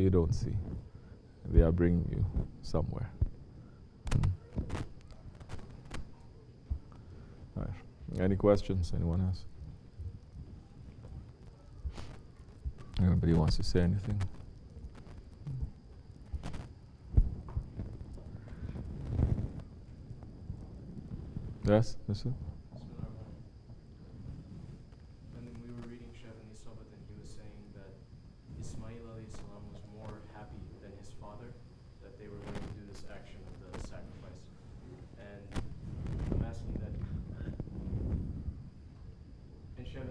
you don't see. They are bringing you somewhere. All right. Any questions? Anyone else? Anybody wants to say anything? Yes, listen. And then we were reading Sheikh and Isabat, and he was saying that Ismail alayhi salam was more happy than his father that they were going to do this action of the sacrifice. And I'm asking that. And Sheikh,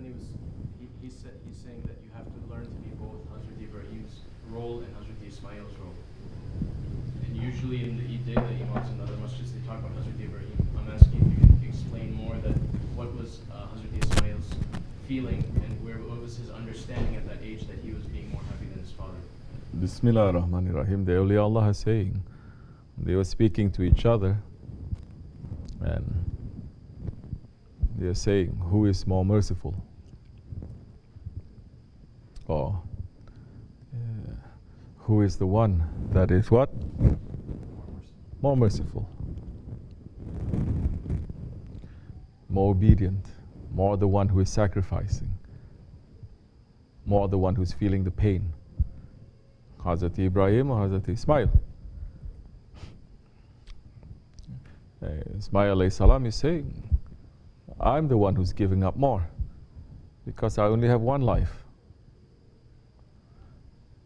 he's saying that you have to learn to be both Hazrat Ibrahim's role and Hazrat Ismail's role. And usually in the Eid, the imams and other masjids, they talk about Hazrat Ibrahim. I'm asking if you can explain more that what was Hazrat Ismail's feeling and what was his understanding at that age that he was being more happy than his father. Bismillah ar-Rahman ar-Rahim. The awliya Allah is saying, they were speaking to each other and they are saying, who is more merciful? Or who is the one that is what? More merciful. More obedient, more the one who is sacrificing, more the one who's feeling the pain. Hazrat Ibrahim or Hazrat Ismail? Ismail alayhi salam is saying, I'm the one who's giving up more because I only have one life.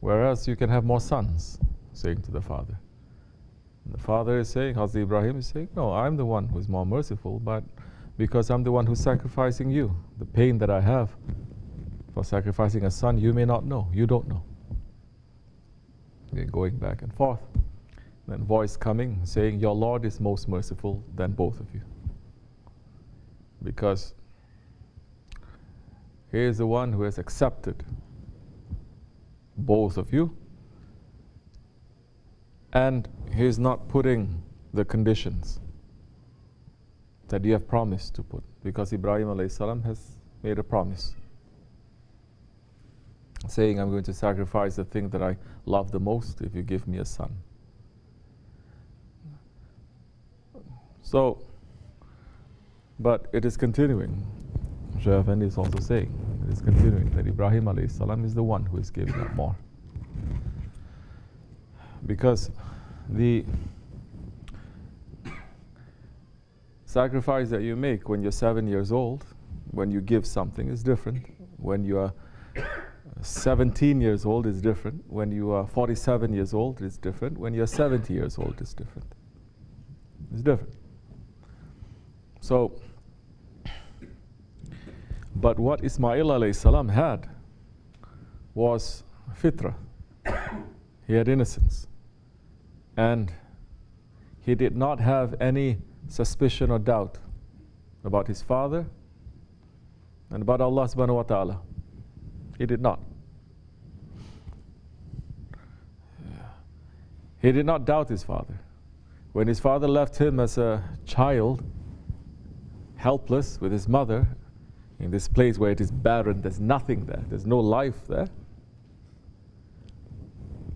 Whereas you can have more sons, saying to the father. And the father is saying, Hazrat Ibrahim is saying, no, I'm the one who's more merciful, but because I'm the one who's sacrificing you. The pain that I have for sacrificing a son, you may not know. You don't know. They're going back and forth. Then voice coming, saying, your Lord is most merciful than both of you. Because He is the one who has accepted both of you. And He is not putting the conditions that you have promised to put, because Ibrahim alayhi salam has made a promise saying, I'm going to sacrifice the thing that I love the most if you give me a son. So, but it is continuing. Shaykh Effendi is also saying, it is continuing that Ibrahim alayhi salam is the one who is giving up more. Because the sacrifice that you make when you're 7 years old, when you give something, is different. When you are 17 years old, is different. When you are 47 years old, it's different. When you're 70 years old, it's different. It's different. So, but what Ismail alayhi salam had was fitra. He had innocence. And he did not have any suspicion or doubt about his father and about Allah subhanahu wa ta'ala. He did not. He did not doubt his father. When his father left him as a child, helpless with his mother, in this place where it is barren, there's nothing there, there's no life there,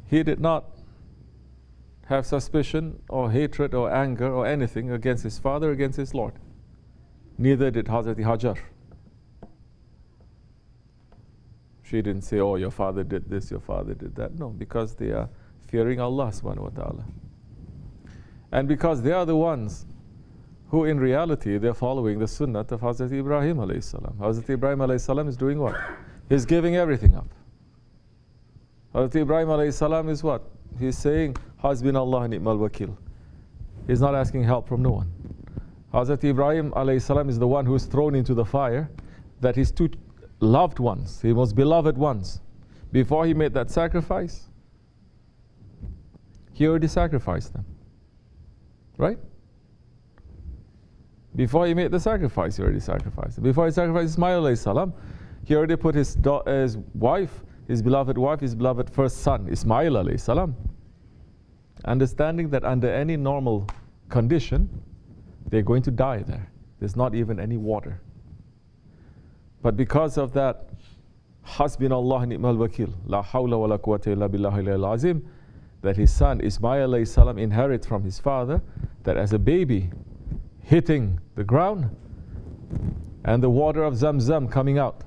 he did not have suspicion or hatred or anger or anything against his father, against his Lord. Neither did Hazrat Hajar. She didn't say, oh, your father did this, your father did that. No, because they are fearing Allah subhanahu wa ta'ala. And because they are the ones who in reality they're following the sunnah of Hazrat Ibrahim alayhi salam. Hazrat Ibrahim alayhi salam is doing what? He's giving everything up. Hazrat Ibrahim alayhi salam is what? He's saying, Hasbunallah ni'mal wakil. He's not asking help from no one. Hazrat Ibrahim alayhi salam is the one who is thrown into the fire, that his two loved ones, his most beloved ones, before he made that sacrifice, he already sacrificed them. Right? Before he made the sacrifice, he already sacrificed them. Before he sacrificed Ismail alayhi salam, he already put his wife, his beloved first son, Ismail alayhi salam. Understanding that under any normal condition, they're going to die there. There's not even any water. But because of that Hasbinallah ni'mal wakil, la hawla wa la quwwata illa billahi al-azim, that his son Ismail alayhi salam inherits from his father, that as a baby hitting the ground and the water of Zamzam coming out.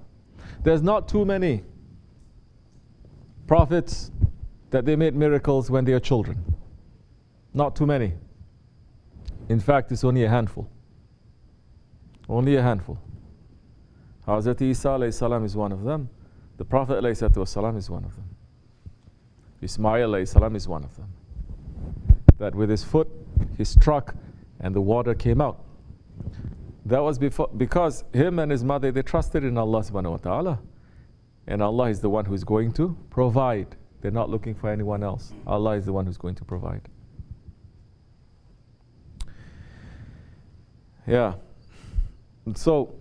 There's not too many prophets that they made miracles when they are children. Not too many. In fact, it's only a handful. Only a handful. Hazrat Isa alayhi salam is one of them. The Prophet alayhi salam is one of them. Ismail alayhi salam is one of them. That with his foot, he struck and the water came out. That was because him and his mother, they trusted in Allah subhanahu wa ta'ala. And Allah is the one who is going to provide. They're not looking for anyone else. Allah is the one who's going to provide. Yeah. And so,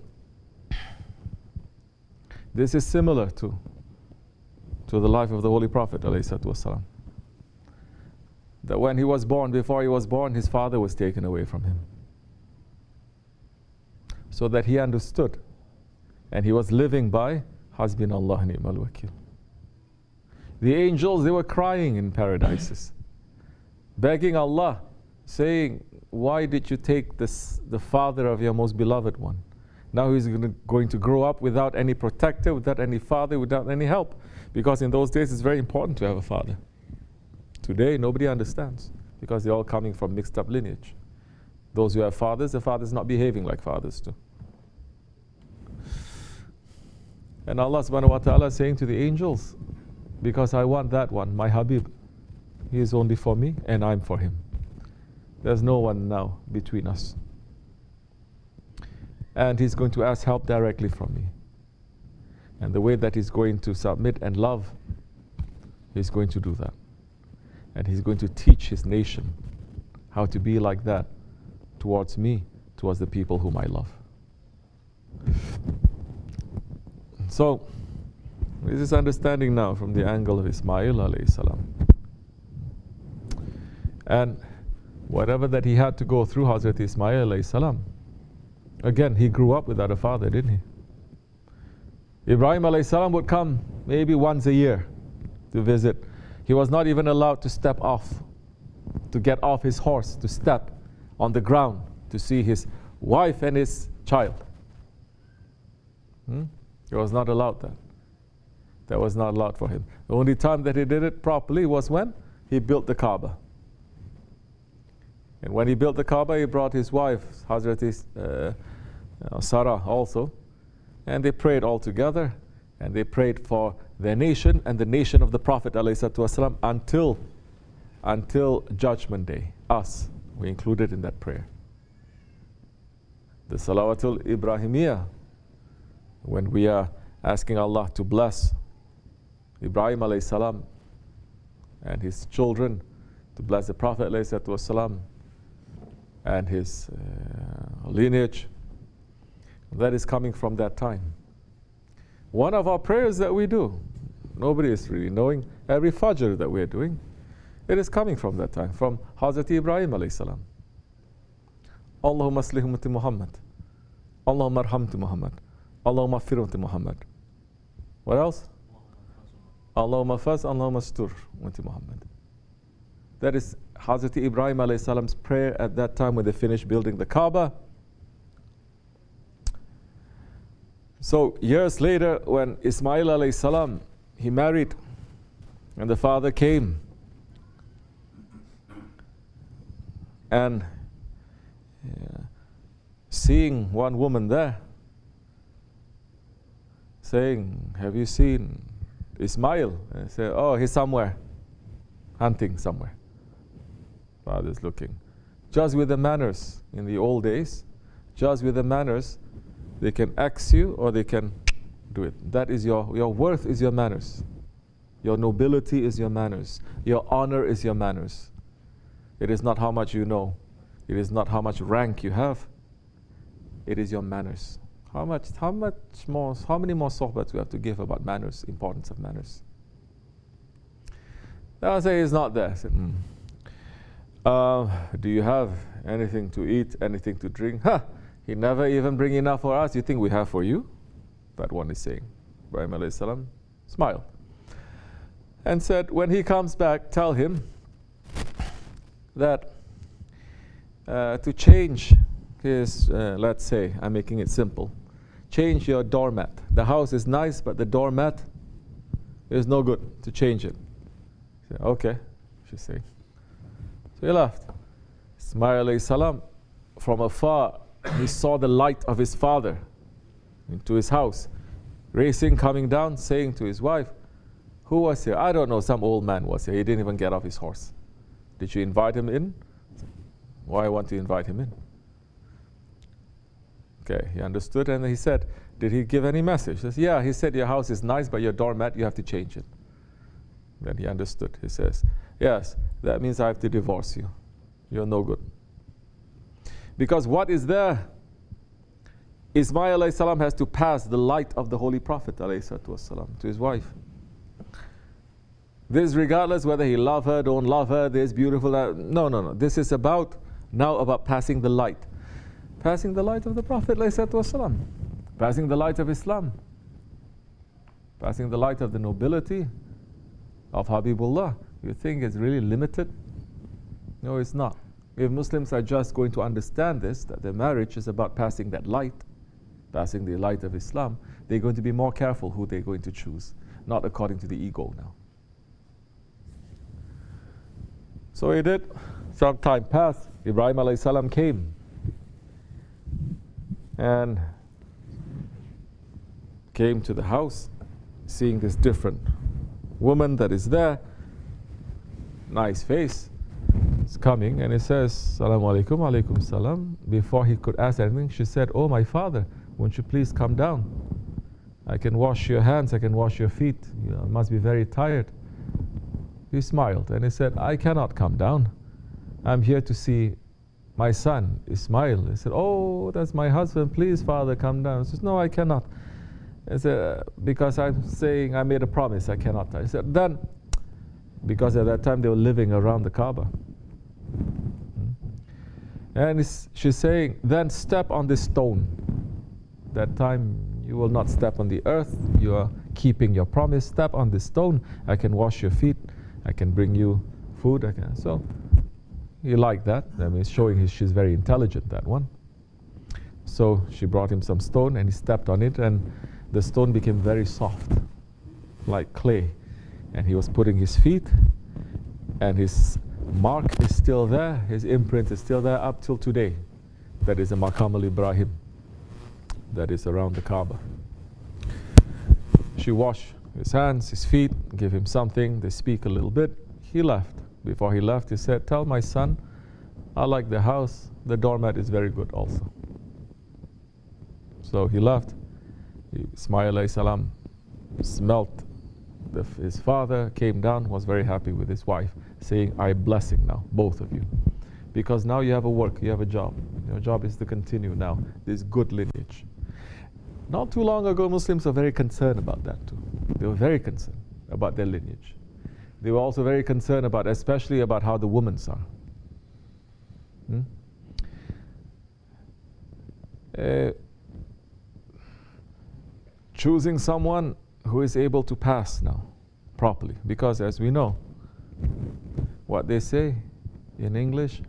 this is similar to the life of the Holy Prophet ﷺ. That when he was born, before he was born, his father was taken away from him. So that he understood. And he was living by Hasbinallah ni'mal wakil. The angels, they were crying in paradises, begging Allah, saying, why did you take the father of your most beloved one? Now he's going to grow up without any protector, without any father, without any help. Because in those days it's very important to have a father. Today nobody understands, because they're all coming from mixed up lineage. Those who have fathers, the fathers not behaving like fathers do. And Allah subhanahu wa ta'ala is saying to the angels, because I want that one, my Habib, he is only for me and I'm for him. There's no one now between us. And he's going to ask help directly from me. And the way that he's going to submit and love, he's going to do that. And he's going to teach his nation how to be like that towards me, towards the people whom I love. So, this is understanding now from the angle of Ismail alayhi salam. And whatever that he had to go through, Hazrat Ismail alayhi salam, again, he grew up without a father, didn't he? Ibrahim alayhi salam would come maybe once a year to visit. He was not even allowed to step off, to get off his horse, to step on the ground, to see his wife and his child. He was not allowed that. That was not allowed for him. The only time that he did it properly was when he built the Kaaba. And when he built the Kaaba, he brought his wife, Hazrat Sarah also, and they prayed all together, and they prayed for their nation and the nation of the Prophet ﷺ until Judgment Day. Us, we included in that prayer. The Salawatul Ibrahimiyya, when we are asking Allah to bless Ibrahim alayhi salam and his children, to bless the Prophet ﷺ and his lineage, that is coming from that time. One of our prayers that we do, nobody is really knowing, every Fajr that we are doing, it is coming from that time, from Hazrat Ibrahim alayhi salam. Allahumma aslih ummati Muhammad, Allahumma arhamti Muhammad, Allahumma afir ummati Muhammad. What else? Allahumma faz, Allahumma astur ummati Muhammad. That is Hazrat Ibrahim alayhi salam's prayer at that time when they finished building the Kaaba. So years later, when Ismail alayhi salam, he married, and the father came, and seeing one woman there, saying, have you seen Ismail? And I say, oh, he's somewhere, hunting somewhere. Father's looking. Just with the manners in the old days, just with the manners, they can axe you or they can do it. That is your worth is your manners. Your nobility is your manners. Your honor is your manners. It is not how much you know. It is not how much rank you have. It is your manners. How many more sohbats we have to give about manners, importance of manners. I'll say it's not there. I said, do you have anything to eat, anything to drink? He never even bring enough for us. You think we have for you? That one is saying. Ibrahim alayhi salam smiled and said, when he comes back, tell him that to change his, let's say, I'm making it simple, change your doormat. The house is nice, but the doormat is no good, to change it. He said, okay, she's saying. So he left. Ismail alayhi salam, from afar, he saw the light of his father into his house, racing, coming down, saying to his wife, who was here? I don't know, some old man was here. He didn't even get off his horse. Did you invite him in? Why want to invite him in? Okay, he understood, and he said, did he give any message? He says, yeah, he said, your house is nice, but your doormat, you have to change it. Then he understood. He says, yes, that means I have to divorce you. You're no good. Because what is there? Ismail alayhi salam has to pass the light of the Holy Prophet alayhi to his wife. This regardless whether he love her, don't love her, this beautiful, no. This is about passing the light. Passing the light of the Prophet ﷺ, passing the light of Islam, passing the light of the nobility of Habibullah. You think it's really limited? No, it's not. If Muslims are just going to understand this, that their marriage is about passing that light, passing the light of Islam, they're going to be more careful who they're going to choose, not according to the ego now. So he did. Some time passed. Ibrahim alayhi salam came and came to the house, seeing this different woman that is there, nice face, is coming, and he says, Assalamu alaikum, alaikum salam. Before he could ask anything, she said, oh, my father, won't you please come down? I can wash your hands, I can wash your feet. You must be very tired. He smiled and he said, I cannot come down. I'm here to see my son, Ismail. He said, oh, that's my husband. Please, father, come down. He says, no, I cannot. He said, because I'm saying I made a promise, I cannot. I said, then, because at that time they were living around the Kaaba. And she's saying, then step on this stone. That time you will not step on the earth. You are keeping your promise. Step on this stone. I can wash your feet. I can bring you food. So he liked that. I mean, showing she's very intelligent, that one. So she brought him some stone and he stepped on it, and the stone became very soft, like clay. And he was putting his feet, and his mark is still there, his imprint is still there up till today. That is a Maqam al-Ibrahim that is around the Kaaba. She washed his hands, his feet, gave him something, they speak a little bit. He left. Before he left, he said, tell my son, I like the house, the doormat is very good also. So he left. Ismail alayhi salam smelt his father, came down, was very happy with his wife, saying, I'm blessing now, both of you. Because now you have a work, you have a job. Your job is to continue now this good lineage. Not too long ago, Muslims were very concerned about that too. They were very concerned about their lineage. They were also very concerned about, especially about how the women are. Choosing someone who is able to pass now properly, because as we know, what they say in English,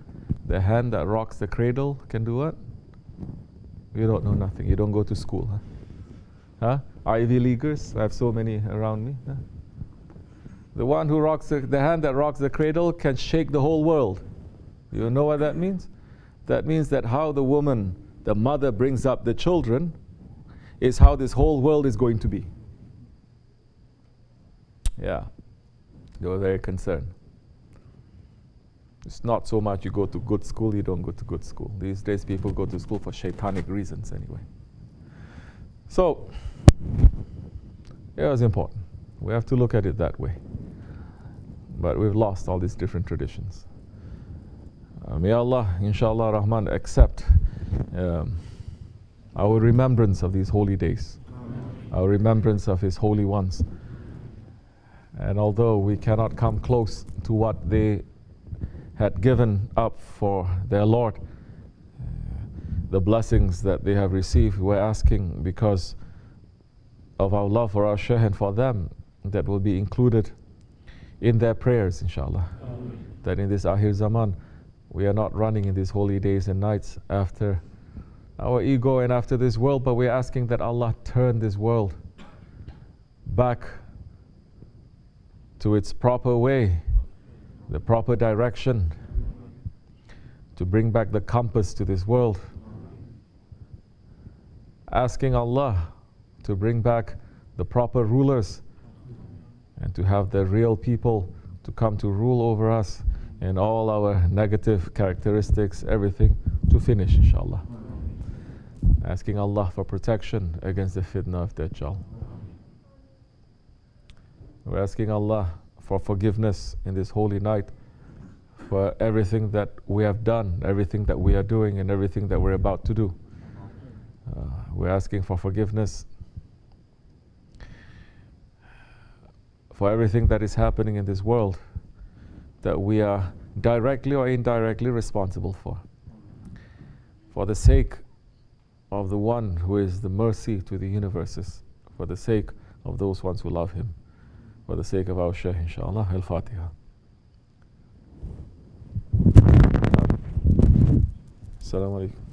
the hand that rocks the cradle can do what? You don't know nothing. You don't go to school, huh? Ivy Leaguers, I have so many around me. Huh? The one who rocks the hand that rocks the cradle can shake the whole world. You know what that means? That means that how the woman, the mother, brings up the children is how this whole world is going to be. Yeah, they were very concerned. It's not so much you go to good school, you don't go to good school. These days people go to school for shaitanic reasons anyway. So, it was important. We have to look at it that way. But we've lost all these different traditions. May Allah, inshallah Rahman, accept our remembrance of these holy days, our remembrance of His holy ones. And although we cannot come close to what they had given up for their Lord, the blessings that they have received, we're asking because of our love for our Shaykh and for them, that will be included in their prayers, inshallah. That in this Akhir Zaman, we are not running in these holy days and nights after our ego and after this world, but we are asking that Allah turn this world back to its proper way, the proper direction, to bring back the compass to this world. Asking Allah to bring back the proper rulers and to have the real people to come to rule over us, and all our negative characteristics, everything to finish, inshallah. Asking Allah for protection against the fitna of Dajjal. We're asking Allah for forgiveness in this holy night for everything that we have done, everything that we are doing, and everything that we're about to do. We're asking for forgiveness for everything that is happening in this world that we are directly or indirectly responsible for the sake of the one who is the mercy to the universes, for the sake of those ones who love him, for the sake of our Shaykh, inshallah. Al-Fatiha. Assalamu alaikum.